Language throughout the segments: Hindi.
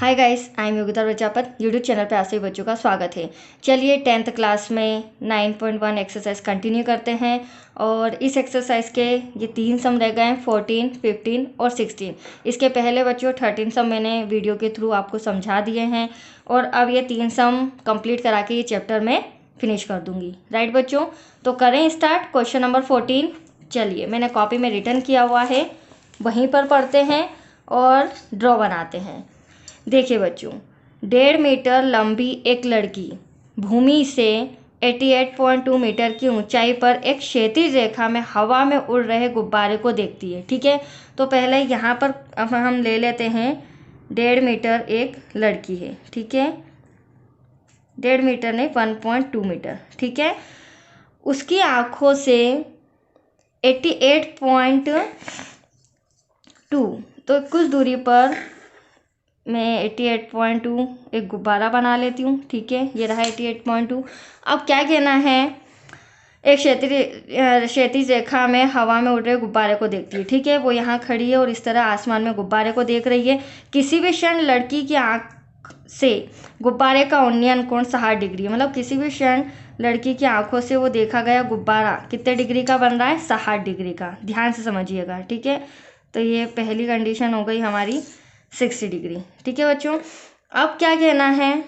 Hi guys, I am Yogita Prajapat. YouTube channel पर आप सभी बच्चों का स्वागत है। चलिए 10th क्लास में 9.1 एक्सरसाइज कंटिन्यू करते हैं और इस एक्सरसाइज के ये 3 सम रह गए हैं, 14, 15 और 16। इसके पहले बच्चों 13 सम मैंने वीडियो के थ्रू आपको समझा दिए हैं और अब ये 3 सम कंप्लीट करा के ये चैप्टर में फिनिश कर दूंगी। राइट बच्चों, तो करें स्टार्ट। Question number 14। चलिए, मैंने कॉपी में रिटर्न किया हुआ है, वहीं पर पढ़ते हैं और ड्रॉ बनाते हैं। देखिए बच्चों, 1.5 मीटर लंबी एक लड़की भूमि से 88.2 मीटर की ऊंचाई पर एक क्षैतिज रेखा में हवा में उड़ रहे गुब्बारे को देखती है। ठीक है, तो पहले यहाँ पर अब हम ले लेते हैं 1.5 मीटर एक लड़की है। ठीक है, 1.5 मीटर नहीं, 1.2 मीटर। ठीक है, उसकी आंखों से 88.2, तो कुछ दूरी पर मैं 88.2 एक गुब्बारा बना लेती हूँ। ठीक है, ये रहा 88.2। अब क्या कहना है, एक क्षैतिज रेखा में हवा में उड़ रहे गुब्बारे को देखती है। ठीक है, वो यहाँ खड़ी है और इस तरह आसमान में गुब्बारे को देख रही है। किसी भी क्षण लड़की की आँख से गुब्बारे का उन्नयन कोण 60 डिग्री है। मतलब किसी भी क्षण लड़की की आंखों से वो देखा गया गुब्बारा कितने डिग्री का बन रहा है, 60 डिग्री का। ध्यान से समझिएगा। ठीक है, तो ये पहली कंडीशन हो गई हमारी 60 डिग्री। ठीक है बच्चों, अब क्या कहना है,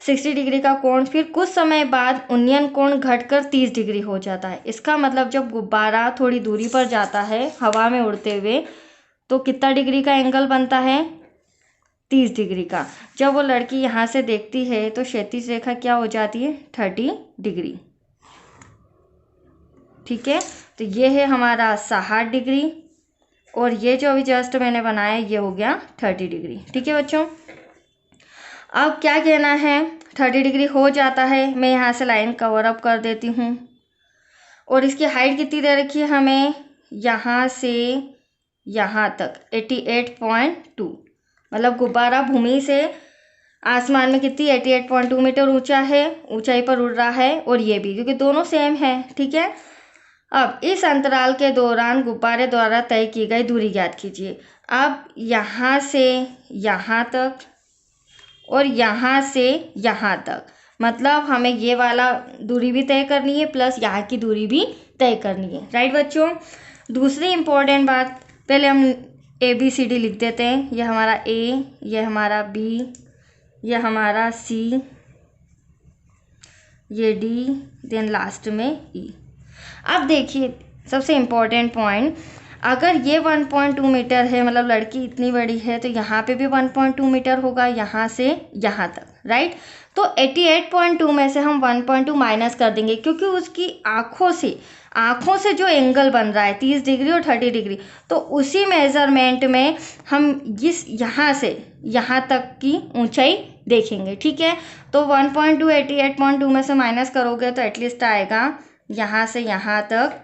60 डिग्री का कोण, फिर कुछ समय बाद उन्नयन कोण घटकर 30 डिग्री हो जाता है। इसका मतलब जब गुब्बारा थोड़ी दूरी पर जाता है हवा में उड़ते हुए, तो कितना डिग्री का एंगल बनता है, 30 डिग्री का। जब वो लड़की यहाँ से देखती है तो क्षैतिज रेखा क्या हो जाती है, 30 डिग्री। ठीक है, तो ये है हमारा 60 डिग्री और ये जो अभी जस्ट मैंने बनाया ये हो गया 30 डिग्री। ठीक है बच्चों, अब क्या कहना है, 30 डिग्री हो जाता है। मैं यहाँ से लाइन कवर अप कर देती हूँ और इसकी हाइट कितनी दे रखी है हमें, यहाँ से यहाँ तक 88.2। मतलब गुब्बारा भूमि से आसमान में कितनी 88.2 मीटर ऊंचा है, ऊंचाई पर उड़ रहा है, और ये भी, क्योंकि दोनों सेम है। ठीक है, अब इस अंतराल के दौरान गुब्बारे द्वारा तय की गई दूरी ज्ञात कीजिए। अब यहाँ से यहाँ तक और यहाँ से यहाँ तक, मतलब हमें ये वाला दूरी भी तय करनी है प्लस यहाँ की दूरी भी तय करनी है। राइट बच्चों, दूसरी इम्पोर्टेंट बात, पहले हम ABCD लिख देते हैं। यह हमारा A, यह हमारा B, यह हमारा C, ये D, देन लास्ट में E। अब देखिए सबसे इम्पोर्टेंट पॉइंट, अगर ये 1.2 मीटर है, मतलब लड़की इतनी बड़ी है, तो यहाँ पे भी 1.2 मीटर होगा, यहाँ से यहाँ तक। राइट, तो 88.2 में से हम 1.2 माइनस कर देंगे, क्योंकि उसकी आँखों से जो एंगल बन रहा है 30 डिग्री और 30 डिग्री, तो उसी मेजरमेंट में हम इस यहाँ से यहाँ तक की ऊंचाई देखेंगे। ठीक है, तो 1.2 88.2 में से माइनस करोगे तो एटलीस्ट आएगा यहाँ से यहाँ तक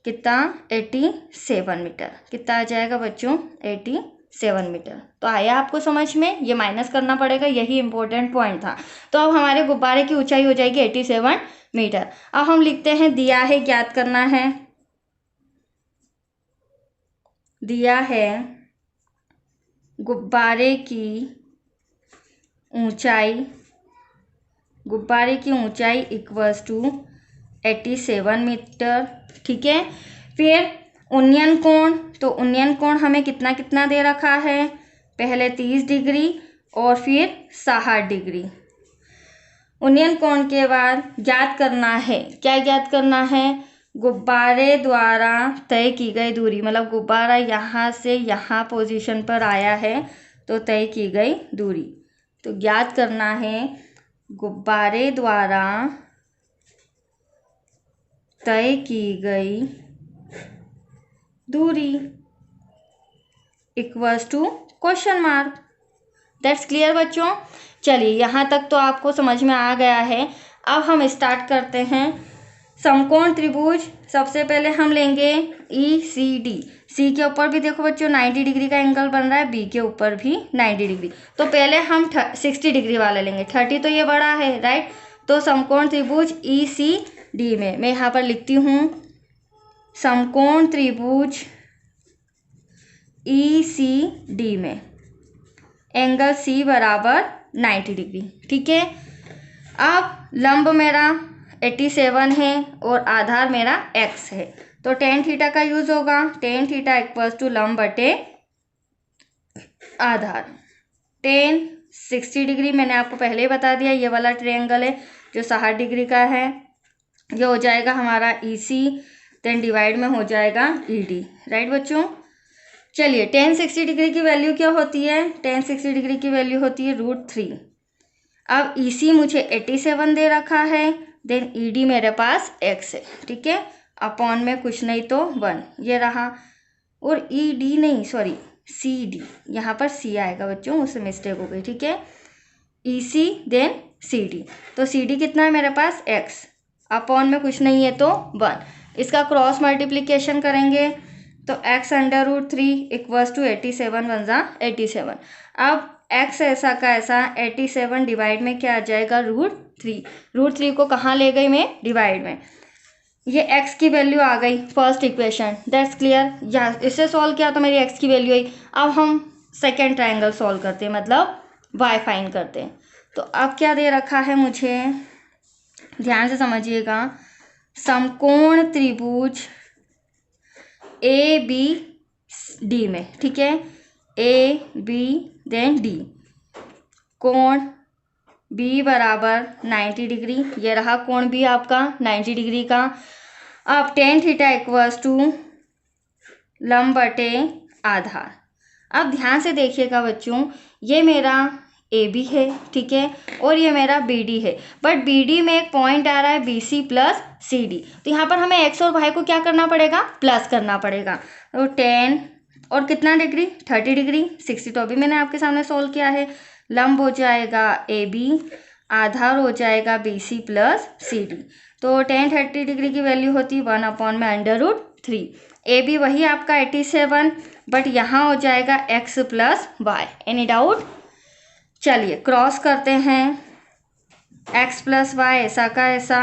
कितना, 87 मीटर। कितना आ जाएगा बच्चों, 87 मीटर। तो आया आपको समझ में, ये माइनस करना पड़ेगा, यही इंपॉर्टेंट पॉइंट था। तो अब हमारे गुब्बारे की ऊंचाई हो जाएगी 87 मीटर। अब हम लिखते हैं, दिया है, ज्ञात करना है। दिया है गुब्बारे की ऊंचाई इक्वल्स टू 87 मीटर। ठीक है, फिर उन्नयन कोण, तो उन्नयन कोण हमें कितना कितना दे रखा है, पहले 30 डिग्री और फिर 60 डिग्री। उन्नयन कोण के बाद ज्ञात करना है, क्या ज्ञात करना है, गुब्बारे द्वारा तय की गई दूरी। मतलब गुब्बारा यहाँ से यहाँ पोजीशन पर आया है तो तय की गई दूरी, तो ज्ञात करना है गुब्बारे द्वारा तय की गई दूरी equals to question mark. That's clear बच्चों। चलिए यहाँ तक तो आपको समझ में आ गया है। अब हम स्टार्ट करते हैं। समकोण त्रिभुज, सबसे पहले हम लेंगे ECD। C के ऊपर भी देखो बच्चों 90 डिग्री का एंगल बन रहा है, B के ऊपर भी 90 डिग्री। तो पहले हम 60 डिग्री वाला लेंगे, 30 तो ये बड़ा है। राइट, तो समकोण त्रिभुज ECD में मैं यहाँ पर लिखती हूँ, समकोण त्रिभुज ECD में एंगल सी बराबर 90 डिग्री। ठीक है, अब लंब मेरा 87 है और आधार मेरा x है, तो टेन थीटा का यूज होगा। टेन थीटा इक्वल्स टू लंब बटे आधार। टेन 60 डिग्री मैंने आपको पहले ही बता दिया, ये वाला ट्रायंगल है जो 60 डिग्री का है। ये हो जाएगा हमारा EC, देन डिवाइड में हो जाएगा ED। राइट बच्चों, चलिए टेन 60 डिग्री की वैल्यू क्या होती है? टेन 60 डिग्री की वैल्यू होती है √3। अब EC मुझे 87 दे रखा है, देन ED मेरे पास x है। ठीक है, अपॉन में कुछ नहीं तो 1 ये रहा, और ED नहीं सॉरी CD, यहाँ पर C आएगा बच्चों, उससे मिस्टेक हो गई। ठीक है, EC देन CD, तो CD कितना है मेरे पास x, अपॉन में कुछ नहीं है तो 1। इसका क्रॉस मल्टीप्लिकेशन करेंगे तो x √3 इक्वल्स टू 87 वन जा 87। अब x ऐसा का ऐसा 87 डिवाइड में क्या आ जाएगा √3। √3 को कहाँ ले गई मैं? डिवाइड में। ये x की वैल्यू आ गई फर्स्ट इक्वेशन, दैट्स क्लियर। या इससे सॉल्व किया तो मेरी x की वैल्यू आई। अब हम सेकेंड ट्रायंगल सॉल्व करते हैं, मतलब y फाइंड करते हैं। तो अब क्या दे रखा है मुझे, ध्यान से समझिएगा। समकोण त्रिभुज ABD में, ठीक है, AB देन D, कोण B बराबर 90 डिग्री, ये रहा कोण B आपका 90 डिग्री का। अब टेन थीटा इक्वल्स टू लंब बटे आधार। अब ध्यान से देखिएगा बच्चों, ये मेरा AB है, ठीक है, और ये मेरा BD है, बट BD में एक पॉइंट आ रहा है BC प्लस CD, तो यहाँ पर हमें x और y को क्या करना पड़ेगा? प्लस करना पड़ेगा। तो 10 और कितना डिग्री? 30 डिग्री। 60 तो अभी मैंने आपके सामने सोल्व किया है। लंब हो जाएगा AB, आधार हो जाएगा BC प्लस CD, तो 10 30 डिग्री की वैल्यू होती 1 अपॉन में √3। AB वही आपका 87, बट यहाँ हो जाएगा x plus y। Any doubt? चलिए क्रॉस करते हैं, x प्लस y ऐसा का ऐसा,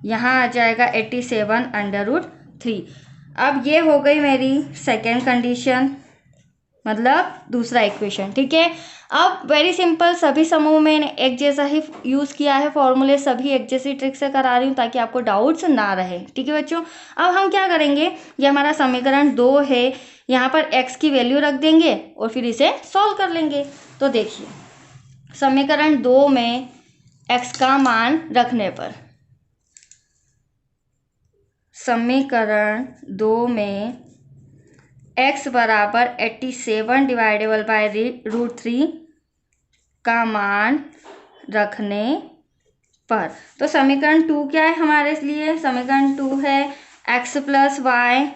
यहाँ आ जाएगा 87 √3। अब ये हो गई मेरी सेकेंड कंडीशन, मतलब दूसरा इक्वेशन। ठीक है, अब वेरी सिंपल, सभी समूह में एक जैसा ही यूज़ किया है फॉर्मूले, सभी एक जैसी ट्रिक से करा रही हूँ ताकि आपको डाउट्स ना रहे। ठीक है बच्चों, अब हम क्या करेंगे, ये हमारा समीकरण 2 है, यहाँ पर x की वैल्यू रख देंगे और फिर इसे सॉल्व कर लेंगे। तो देखिए समीकरण 2 में x का मान रखने पर, समीकरण 2 में x बराबर 87 डिवाइडेबल बाय √3 का मान रखने पर, तो समीकरण 2 क्या है हमारे लिए? समीकरण 2 है x plus y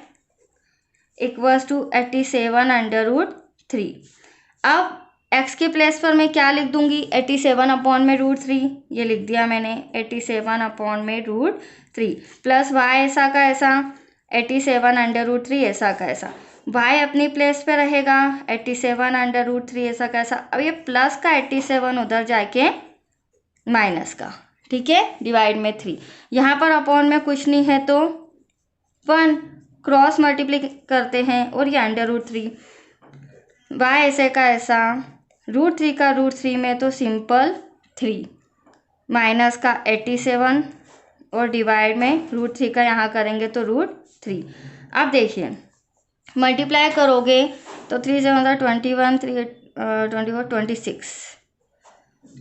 equals to 87 √3। अब x के प्लेस पर मैं क्या लिख दूंगी? 87 अपॉन में √3, ये लिख दिया मैंने, 87 अपॉन में √3 प्लस y ऐसा का ऐसा 87 √3 ऐसा का ऐसा, y अपनी प्लेस पे रहेगा 87 √3 ऐसा का ऐसा। अब ये प्लस का 87 उधर जाके माइनस का, ठीक है, डिवाइड में 3, यहाँ पर अपॉन में कुछ नहीं है तो 1, क्रॉस मल्टीप्लाई करते हैं और ये √3, y ऐसे का ऐसा, √3 का √3 में तो सिंपल 3, माइनस का 87 और डिवाइड में √3 का यहाँ करेंगे तो √3। अब देखिए मल्टीप्लाई करोगे तो 3 से 21, 3 24 26।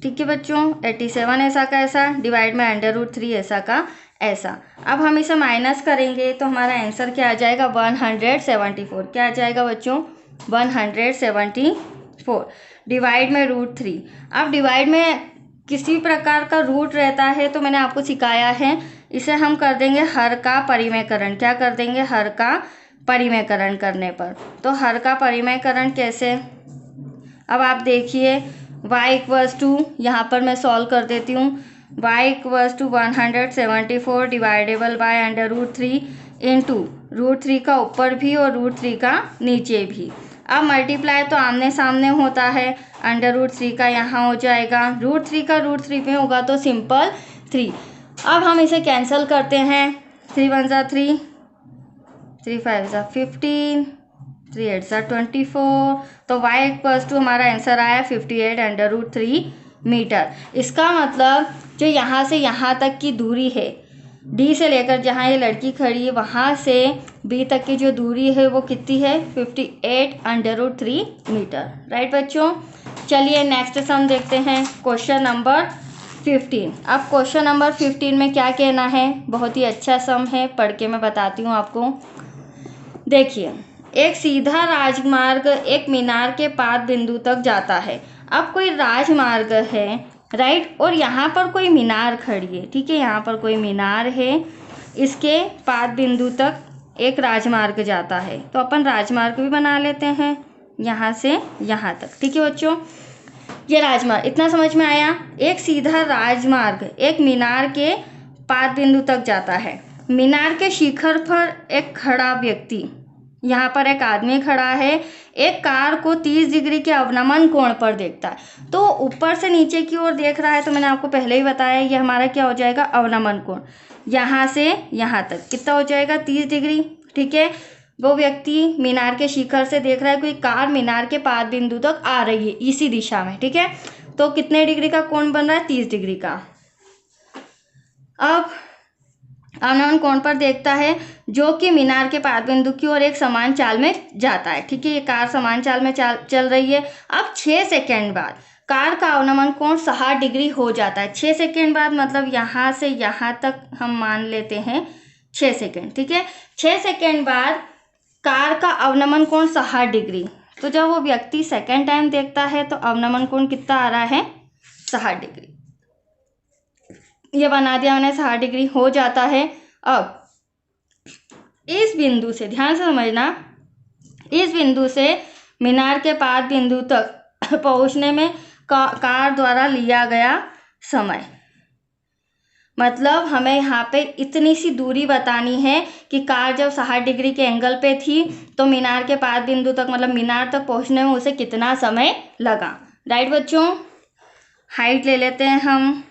ठीक है बच्चों, 87 ऐसा का ऐसा डिवाइड में √3 ऐसा का ऐसा। अब हम इसे माइनस करेंगे तो हमारा आंसर क्या आ जाएगा? 174। क्या आ जाएगा बच्चों? 174 डिवाइड में √3। अब डिवाइड में किसी प्रकार का रूट रहता है तो मैंने आपको सिखाया है, इसे हम कर देंगे हर का परिमेयकरण। क्या कर देंगे? हर का परिमेयकरण करने पर। तो हर का परिमेयकरण कैसे? अब आप देखिए y इक्वल्स टू, यहाँ पर मैं सॉल्व कर देती हूँ, y equals to 174 divisible by √3 into √3 का ऊपर भी और √3 का नीचे भी। अब मल्टीप्लाई तो आमने सामने होता है, √3 का यहाँ हो जाएगा, √3 का √3 में होगा तो सिंपल 3। अब हम इसे कैंसिल करते हैं, 3 1 जा 3, 3 5 जा 15, 3 8 24। तो y इक्वल्स टू हमारा आंसर आया 58√3 मीटर। इसका मतलब जो यहाँ से यहाँ तक की दूरी है, डी से लेकर जहाँ ये लड़की खड़ी है वहाँ से बी तक की जो दूरी है वो कितनी है, 58√3 मीटर। राइट बच्चों, चलिए नेक्स्ट सम देखते हैं, क्वेश्चन नंबर 15। अब क्वेश्चन नंबर 15 में क्या कहना है, बहुत ही अच्छा सम है, पढ़ के मैं बताती हूँ आपको। देखिए, एक सीधा राजमार्ग एक मीनार के पाद बिंदु तक जाता है। अब कोई राजमार्ग है, राइट, और यहाँ पर कोई मीनार खड़ी है, ठीक है, यहाँ पर कोई मीनार है, इसके पाद बिंदु तक एक राजमार्ग जाता है। तो अपन राजमार्ग भी बना लेते हैं यहाँ से यहाँ तक, ठीक है बच्चों। ये राजमार्ग, इतना समझ में आया। एक सीधा राजमार्ग एक मीनार के पाद बिंदु तक जाता है। मीनार के शिखर पर एक खड़ा व्यक्ति, यहाँ पर एक आदमी खड़ा है, एक कार को 30 डिग्री के अवनमन कोण पर देखता है। तो ऊपर से नीचे की ओर देख रहा है, तो मैंने आपको पहले ही बताया ये हमारा क्या हो जाएगा, अवनमन कोण। यहाँ से यहाँ तक कितना हो जाएगा, 30 डिग्री, ठीक है। वो व्यक्ति मीनार के शिखर से देख रहा है, कोई कार मीनार के पाद बिंदु तक आ रही है इसी दिशा में, ठीक है। तो कितने डिग्री का कोण बन रहा है, 30 डिग्री का। अब अवनमन कोण पर देखता है जो कि मीनार के पाद बिंदु की ओर एक समान चाल में जाता है, ठीक है। ये कार समान चाल में चल रही है। अब 6 सेकेंड बाद कार का अवनमन कोण 60 डिग्री हो जाता है। 6 सेकेंड बाद मतलब यहाँ से यहाँ तक हम मान लेते हैं 6 सेकेंड, ठीक है। 6 सेकेंड बाद कार का अवनमन कोण 60 डिग्री। तो जब वो व्यक्ति सेकेंड टाइम देखता है तो अवनमन कोण कितना आ रहा है, 60 डिग्री। ये बना दिया मैंने, 60 डिग्री हो जाता है। अब इस बिंदु से, ध्यान से समझना, इस बिंदु से मीनार के पाद बिंदु तक पहुंचने में कार द्वारा लिया गया समय, मतलब हमें यहाँ पे इतनी सी दूरी बतानी है कि कार जब 60 डिग्री के एंगल पे थी तो मीनार के पाद बिंदु तक, मतलब मीनार तक पहुँचने में उसे कितना समय लगा। राइट बच्चों, हाइट ले लेते हैं हम,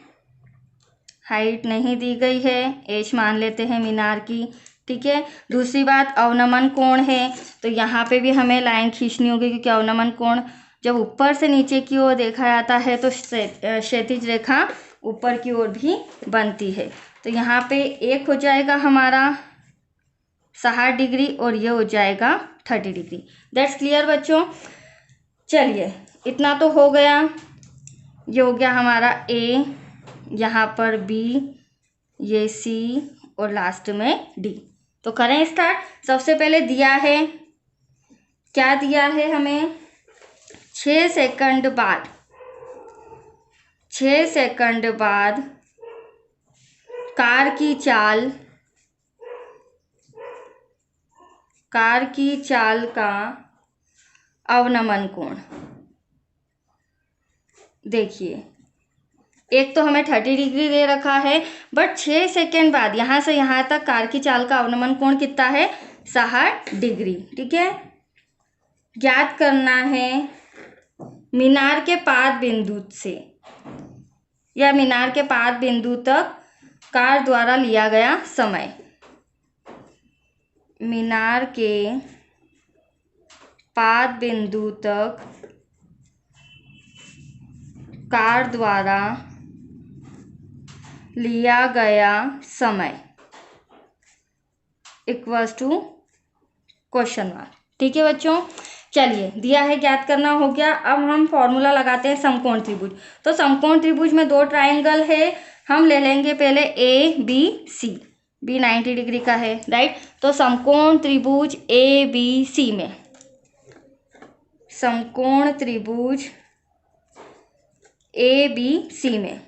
हाइट नहीं दी गई है, एज मान लेते हैं मीनार की, ठीक है। दूसरी बात, अवनमन कोण है, तो यहाँ पे भी हमें लाइन खींचनी होगी, क्योंकि अवनमन कोण जब ऊपर से नीचे की ओर देखा जाता है तो क्षैतिज रेखा ऊपर की ओर भी बनती है। तो यहाँ पे एक हो जाएगा हमारा 60 डिग्री और ये हो जाएगा 30 डिग्री। दैट्स क्लियर बच्चों। चलिए, इतना तो हो गया। ये हो गया हमारा ए, यहाँ पर बी, ये सी और लास्ट में डी। तो करें स्टार्ट। सबसे पहले दिया है, क्या दिया है हमें, 6 सेकंड बाद, 6 सेकंड बाद कार की चाल का अवनमन कोण। देखिए, एक तो हमें 30 डिग्री दे रखा है, बट 6 सेकेंड बाद यहाँ से यहाँ तक कार की चाल का अवनमन कोण कितना है, 60 डिग्री, ठीक है। ज्ञात करना है मीनार के पाद बिंदु से या मीनार के पाद बिंदु तक कार द्वारा लिया गया समय। मीनार के पाद बिंदु तक कार द्वारा लिया गया समय इक्वल्स टू क्वेश्चन मार्क, ठीक है बच्चों। चलिए, दिया है, ज्ञात करना हो गया। अब हम फॉर्मूला लगाते हैं समकोण त्रिभुज। तो समकोण त्रिभुज में 2 ट्राइंगल है, हम ले लेंगे पहले A B C. B 90 degree का है, राइट। तो समकोण त्रिभुज ए बी सी में, समकोण त्रिभुज ए बी सी में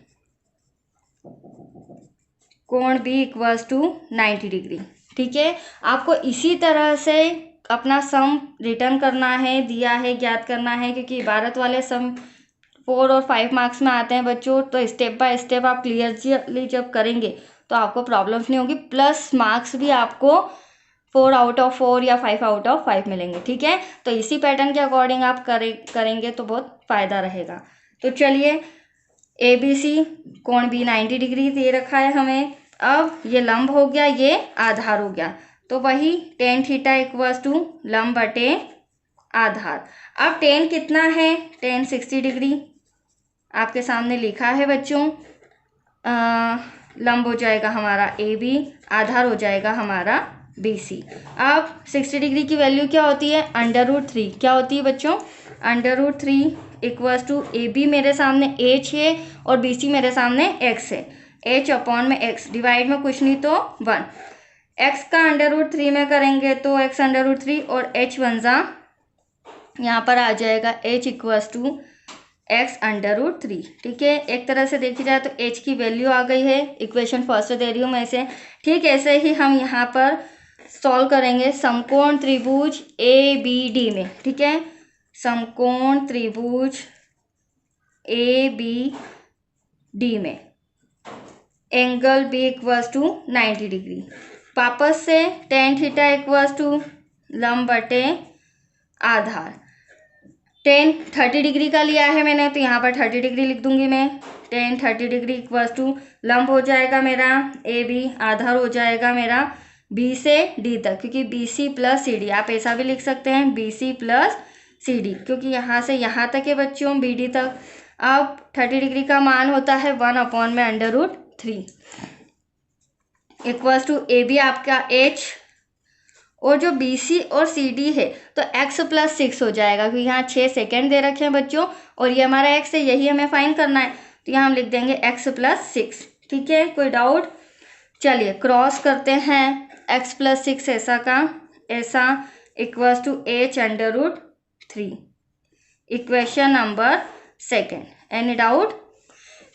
कोण बी इक्वल्स टू 90 डिग्री, ठीक है। आपको इसी तरह से अपना सम रिटर्न करना है, दिया है, ज्ञात करना है, क्योंकि इबारत वाले सम 4 और 5 मार्क्स में आते हैं बच्चों। तो स्टेप बाय स्टेप आप क्लियरली जब करेंगे तो आपको प्रॉब्लम्स नहीं होगी, प्लस मार्क्स भी आपको 4 आउट ऑफ 4 या 5 आउट ऑफ 5 मिलेंगे, ठीक है। तो इसी पैटर्न के अकॉर्डिंग आप करेंगे तो बहुत फ़ायदा रहेगा। तो चलिए, ए बी सी कोण बी 90 डिग्री दे रखा है हमें। अब ये लंब हो गया, ये आधार हो गया, तो वही tan थीटा इक्वल्स टू लंब बटे आधार। अब टेन कितना है, टेन 60 डिग्री आपके सामने लिखा है बच्चों। लंब हो जाएगा हमारा ए बी, आधार हो जाएगा हमारा बी सी। अब 60 डिग्री की वैल्यू क्या होती है, √3। क्या होती है बच्चों, √3 इक्वल्स टू ए बी मेरे सामने एच है और बी सी मेरे सामने एक्स है। एच अपॉन में एक्स, डिवाइड में कुछ नहीं तो 1। एक्स का √3 में करेंगे तो एक्स √3 और एच बनजा यहाँ पर आ जाएगा एच इक्वल्स टू एक्स √3। ठीक है, एक तरह से देखी जाए तो एच की वैल्यू आ गई है। इक्वेशन फर्स्ट दे रही हूँ मैं इसे। ठीक, ऐसे ही हम यहाँ पर सॉल्व करेंगे समकोण त्रिभुज ए बी डी में। ठीक है, समकोण त्रिभुज ए बी डी में angle B equals to 90 degree. वापस से tan थीटा इक्वल्स टू लंब बटे आधार। tan 30 डिग्री का लिया है मैंने तो यहाँ पर 30 डिग्री लिख दूंगी मैं। tan 30 डिग्री इक्वल्स टू लंब हो जाएगा मेरा ए बी, आधार हो जाएगा मेरा बी से डी तक, क्योंकि B C plus C D, आप ऐसा भी लिख सकते हैं B C plus C D, क्योंकि यहाँ से यहाँ तक है बच्चों बी डी तक। अब 30 डिग्री का मान होता है 1 अपॉन में √3 इक्वल्स टू ए बी आपका एच और जो बी सी और सी डी है तो x + 6 हो जाएगा, क्योंकि यहाँ 6 सेकेंड दे रखे हैं बच्चों और ये हमारा x है, यही हमें फाइंड करना है। तो यहाँ हम लिख देंगे x + 6। ठीक है, कोई डाउट? चलिए क्रॉस करते हैं। x + 6 ऐसा का ऐसा equals to h √3, equation number 2। Any doubt?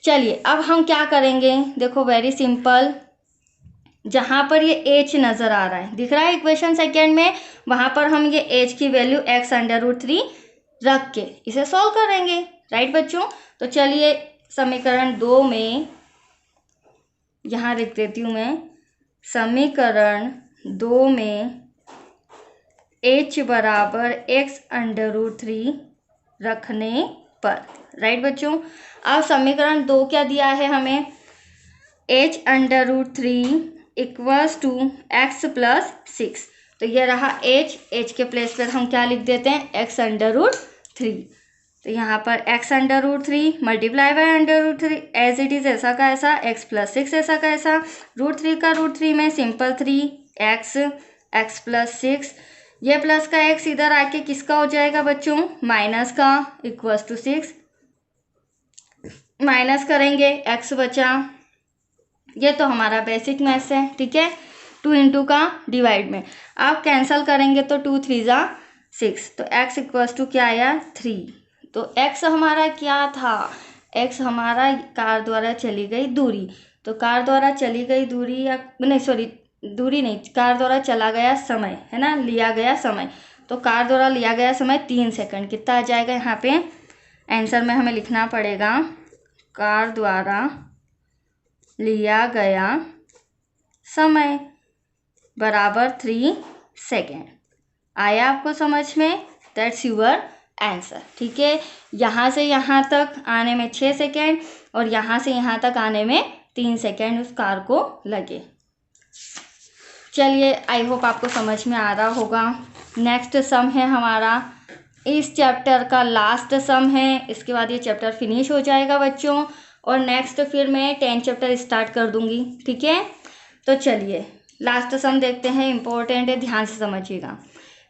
चलिए अब हम क्या करेंगे, देखो वेरी सिंपल। जहाँ पर ये h नज़र आ रहा है, दिख रहा है इक्वेशन 2 में, वहाँ पर हम ये h की वैल्यू x √3 रख के इसे सॉल्व करेंगे। राइट बच्चों? तो चलिए समीकरण 2 में यहाँ लिख देती हूँ मैं। समीकरण 2 में h बराबर x √3 रखने पर। राइट बच्चों? अब समीकरण 2 क्या दिया है हमें, h √3 इक्वल्स टू x + 6। तो ये रहा h के प्लेस पर हम क्या लिख देते हैं, x √3। तो यहाँ पर x √3 multiply by √3 as it is, ऐसा का ऐसा, x + 6 ऐसा का ऐसा, √3 का √3 में सिंपल 3x, x + 6, ये प्लस का x इधर आके किसका हो जाएगा बच्चों, माइनस का, इक्वल्स टू 6। माइनस करेंगे x बचा, ये तो हमारा बेसिक मैथ्स है। ठीक है, 2 इंटू का डिवाइड में आप कैंसिल करेंगे तो 2 3 जा 6, तो x इक्वल्स टू क्या आया 3। तो x हमारा क्या था, x हमारा कार द्वारा चली गई दूरी। तो कार द्वारा चली गई दूरी, या नहीं सॉरी दूरी नहीं, कार द्वारा चला गया समय है ना, लिया गया समय। तो कार द्वारा लिया गया समय 3 सेकंड। कितना आ जाएगा यहाँ पे आंसर में हमें लिखना पड़ेगा, कार द्वारा लिया गया समय बराबर 3 सेकेंड। आया आपको समझ में? That's your answer. ठीक है, यहाँ से यहाँ तक आने में 6 सेकेंड और यहाँ से यहाँ तक आने में 3 सेकेंड उस कार को लगे। चलिए आई होप आपको समझ में आ रहा होगा। नेक्स्ट सम है हमारा, इस चैप्टर का लास्ट सम है। इसके बाद ये चैप्टर फिनिश हो जाएगा बच्चों, और नेक्स्ट फिर मैं 10 चैप्टर स्टार्ट कर दूंगी। ठीक है, तो चलिए लास्ट सम देखते हैं, इम्पोर्टेंट है, ध्यान से समझिएगा।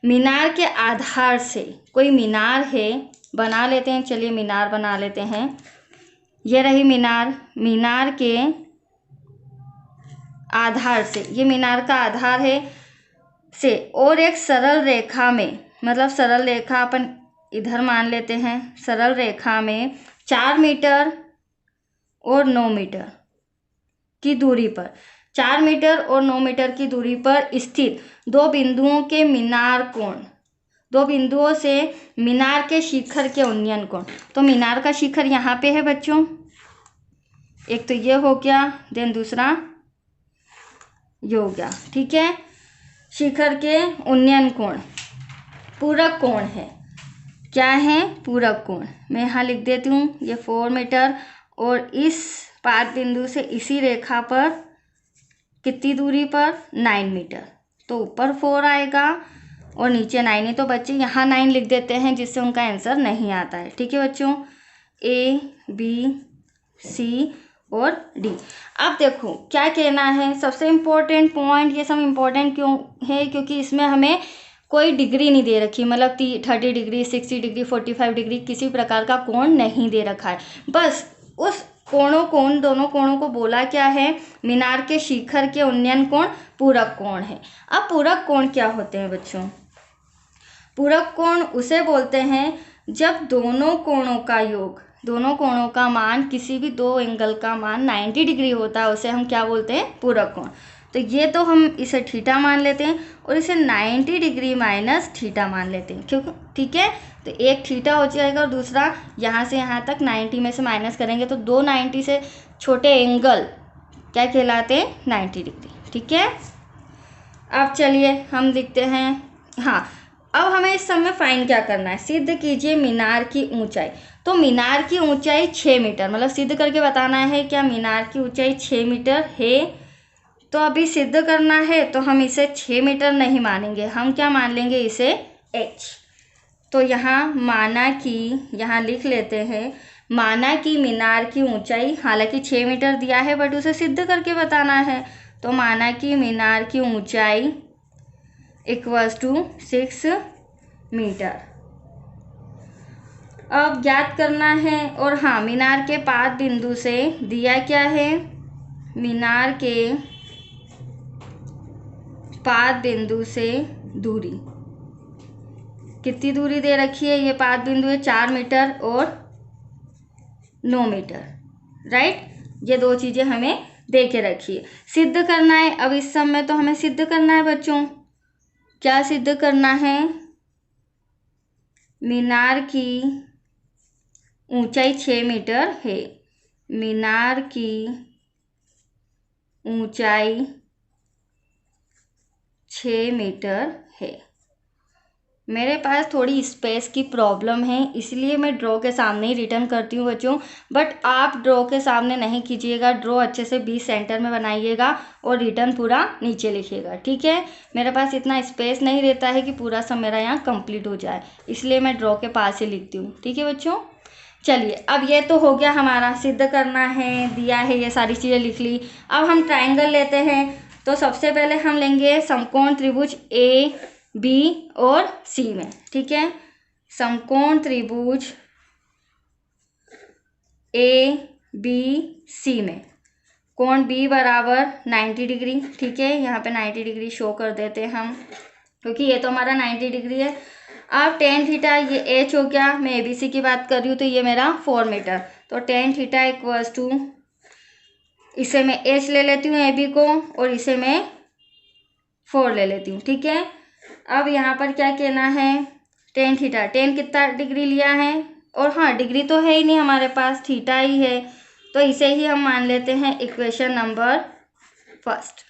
मीनार के आधार से, कोई मीनार है, बना लेते हैं। चलिए मीनार बना लेते हैं। ये रही मीनार, मीनार के आधार से, ये मीनार का आधार है से, और एक सरल रेखा में, मतलब सरल रेखा अपन इधर मान लेते हैं, सरल रेखा में 4 मीटर और 9 मीटर की दूरी पर, 4 मीटर और 9 मीटर की दूरी पर स्थित दो बिंदुओं के मीनार कोण, दो बिंदुओं से मीनार के शिखर के उन्नयन कोण। तो मीनार का शिखर यहाँ पे है बच्चों, एक तो ये हो गया, देन दूसरा ये हो गया। ठीक है, शिखर के उन्नयन कोण पूरक कोण है। क्या है? पूरक कोण। मैं यहाँ लिख देती हूँ, ये 4 मीटर और इस पाद बिंदु से इसी रेखा पर कितनी दूरी पर, 9 मीटर। तो ऊपर 4 आएगा और नीचे 9 है, तो बच्चे यहाँ 9 लिख देते हैं जिससे उनका आंसर नहीं आता है। ठीक है बच्चों, A B C और D। अब देखो क्या कहना है, सबसे इम्पोर्टेंट पॉइंट, ये सब इम्पोर्टेंट क्यों है, क्योंकि इसमें हमें कोई डिग्री नहीं दे रखी, मतलब 30 डिग्री, 60 डिग्री, 45 डिग्री, किसी प्रकार का कोण नहीं दे रखा है। बस उस कोणों को, उन दोनों कोणों को बोला क्या है, मीनार के शिखर के उन्नयन कोण पूरक कोण है। अब पूरक कोण क्या होते हैं बच्चों? पूरक कोण उसे बोलते हैं जब दोनों कोणों का योग, दोनों कोणों का मान, किसी भी दो एंगल का मान 90 डिग्री होता है, उसे हम क्या बोलते हैं? पूरक कोण। तो ये तो हम इसे थीटा मान लेते हैं और इसे 90 डिग्री माइनस थीटा मान लेते हैं, क्यों? ठीक है, तो एक थीटा हो जाएगा और दूसरा यहाँ से यहाँ तक 90 में से माइनस करेंगे तो दो 90 से छोटे एंगल क्या कहलाते हैं? 90 डिग्री। ठीक है, अब चलिए हम लिखते हैं। हाँ, अब हमें इस सब में फाइन क्या करना है, सिद्ध कीजिए मीनार की ऊंचाई। तो मीनार की ऊंचाई 6 मीटर, मतलब सिद्ध करके बताना है क्या मीनार की ऊंचाई 6 मीटर है। तो अभी सिद्ध करना है तो हम इसे 6 मीटर नहीं मानेंगे, हम क्या मान लेंगे? इसे h। तो यहाँ माना कि, यहाँ लिख लेते हैं, माना कि मीनार की ऊंचाई, हालांकि 6 मीटर दिया है बट उसे सिद्ध करके बताना है, तो माना कि मीनार की ऊंचाई इक्वल्स टू 6 मीटर। अब ज्ञात करना है, और हाँ, मीनार के पाद बिंदु से दिया क्या है? मीनार के पाद बिंदु से दूरी, कितनी दूरी दे रखी है? ये पाद बिंदु है 4 मीटर और 9 मीटर, राइट। ये दो चीज़ें हमें दे के रखी है, सिद्ध करना है। अब इस सब में तो हमें सिद्ध करना है बच्चों, क्या सिद्ध करना है? मीनार की ऊंचाई 6 मीटर है, मीनार की ऊंचाई 6 मीटर है। मेरे पास थोड़ी स्पेस की प्रॉब्लम है, इसलिए मैं ड्रॉ के सामने ही रिटर्न करती हूँ बच्चों, बट आप ड्रॉ के सामने नहीं कीजिएगा, ड्रॉ अच्छे से 20 सेंटर में बनाइएगा और रिटर्न पूरा नीचे लिखिएगा। ठीक है, मेरे पास इतना स्पेस नहीं रहता है कि पूरा सब मेरा यहाँ कंप्लीट हो जाए, इसलिए मैं ड्रॉ के पास ही लिखती हूँ। ठीक है बच्चों, चलिए अब ये तो हो गया हमारा, सिद्ध करना है, दिया है, ये सारी चीज़ें लिख ली। अब हम ट्राइंगल लेते हैं, तो सबसे पहले हम लेंगे समकोण त्रिभुज ए बी और सी में। ठीक है, समकोण त्रिभुज ए बी सी में कोण बी बराबर 90 डिग्री। ठीक है, यहाँ पे 90 डिग्री शो कर देते हैं हम, क्योंकि ये तो हमारा 90 डिग्री है। अब टेन थीटा, ये एच हो गया, मैं ए बी सी की बात कर रही हूँ, तो ये मेरा 4 मीटर, तो टेन थीटा इक्वल्स टू, इसे मैं एच ले लेती हूँ ए बी को, और इसे मैं 4 ले लेती हूँ। ठीक है, अब यहाँ पर क्या कहना है? टेन थीटा, टेन कितना डिग्री लिया है? और हाँ, डिग्री तो है ही नहीं हमारे पास, थीटा ही है, तो इसे ही हम मान लेते हैं इक्वेशन नंबर फर्स्ट।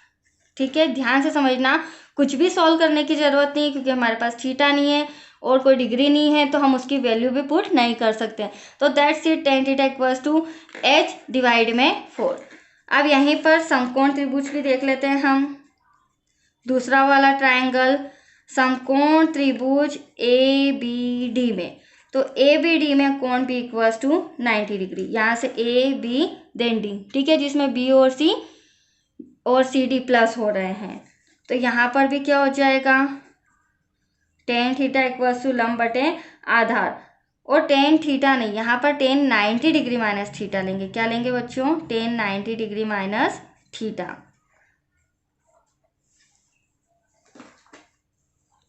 ठीक है, ध्यान से समझना, कुछ भी सॉल्व करने की ज़रूरत नहीं है, क्योंकि हमारे पास थीटा नहीं है और कोई डिग्री नहीं है, तो हम उसकी वैल्यू भी पुट नहीं कर सकते। तो that's it, tan theta equals to H divide में 4। अब यहीं पर समकोण त्रिभुज भी देख लेते हैं हम, दूसरा वाला ट्रायंगल, समकोण त्रिभुज ए बी डी में, तो ए बी डी में कोण बी इक्वल्स टू 90 डिग्री, यहाँ से ए बी देन डी। ठीक है, जिसमें बी और सी डी प्लस हो रहे हैं, तो यहाँ पर भी क्या हो जाएगा? टेन थीटा इक्वल्स टू लंब बटे आधार, और टेन थीटा नहीं, यहाँ पर टेन 90 डिग्री माइनस थीटा लेंगे। क्या लेंगे बच्चों? Ten 90 degree minus theta.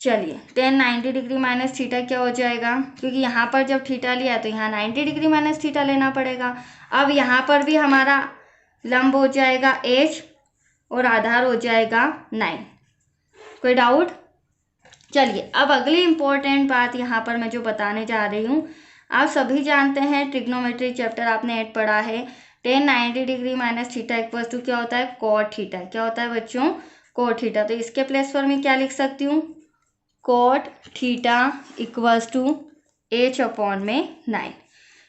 चलिए, टेन 90 डिग्री माइनस थीटा क्या हो जाएगा? क्योंकि यहाँ पर जब थीटा लिया तो यहाँ 90 डिग्री माइनस थीटा लेना पड़ेगा। अब यहाँ पर भी हमारा लंब हो जाएगा एच और आधार हो जाएगा 9। कोई डाउट? चलिए, अब अगली इम्पोर्टेंट बात यहाँ पर मैं जो बताने जा रही हूँ, आप सभी जानते हैं, ट्रिग्नोमेट्री चैप्टर आपने 8 पढ़ा है, tan 90 degree minus theta equals to क्या होता है? Cot theta. क्या होता है बच्चों? Cot theta. तो इसके प्लेस पर मैं क्या लिख सकती हूँ? Cot theta equals to H upon में 9।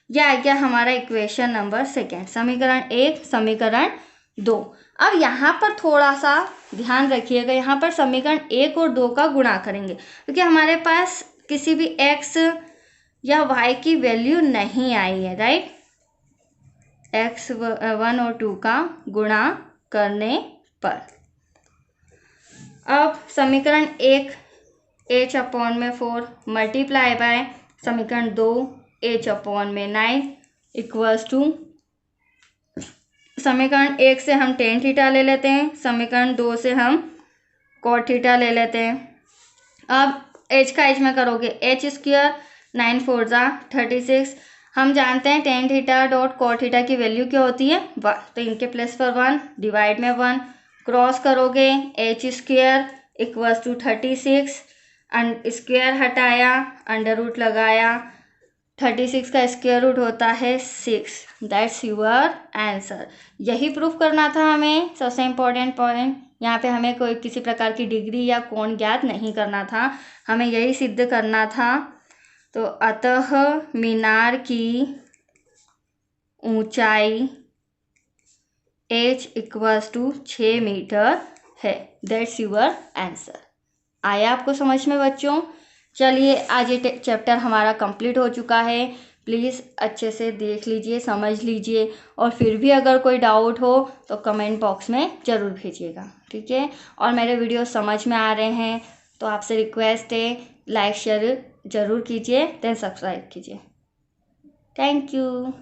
यह आ गया हमारा इक्वेशन नंबर सेकेंड, समीकरण 1, समीकरण 2। अब यहाँ पर थोड़ा सा ध्यान रखिएगा, यहाँ पर समीकरण 1 और 2 का गुणा करेंगे क्योंकि हमारे पास किसी भी x या y की वैल्यू नहीं आई है, राइट। x 1 और 2 का गुणा करने पर अब समीकरण 1 h/4 मल्टीप्लाई बाय समीकरण 2 h/9 इक्वल्स टू समीकरण 1 से हम tan थीटा ले लेते हैं, समीकरण 2 से हम cot थीटा ले लेते हैं। अब h का h में करोगे h², 9 4 जा 36। हम जानते हैं tan theta dot cot theta की वैल्यू क्या होती है 1, तो इनके प्लेस पर 1 डिवाइड में 1 क्रॉस करोगे h² इक्वल्स टू 36, स्क्वायर हटाया अंडर रूट लगाया, 36 का स्क्वायर रूट होता है 6। That's your answer. यही प्रूफ करना था हमें, सबसे इम्पोर्टेंट पॉइंट। यहाँ पे हमें कोई किसी प्रकार की डिग्री या कोण ज्ञात नहीं करना था, हमें यही सिद्ध करना था। तो अतः मीनार की ऊंचाई h इक्वल्स टू 6 मीटर है। That's your answer. आया आपको समझ में बच्चों? चलिए आज ये चैप्टर हमारा कंप्लीट हो चुका है। प्लीज़ अच्छे से देख लीजिए, समझ लीजिए, और फिर भी अगर कोई डाउट हो तो कमेंट बॉक्स में ज़रूर भेजिएगा, ठीक है। और मेरे वीडियो समझ में आ रहे हैं तो आपसे रिक्वेस्ट है लाइक शेयर ज़रूर कीजिए, देन सब्सक्राइब कीजिए। Thank you.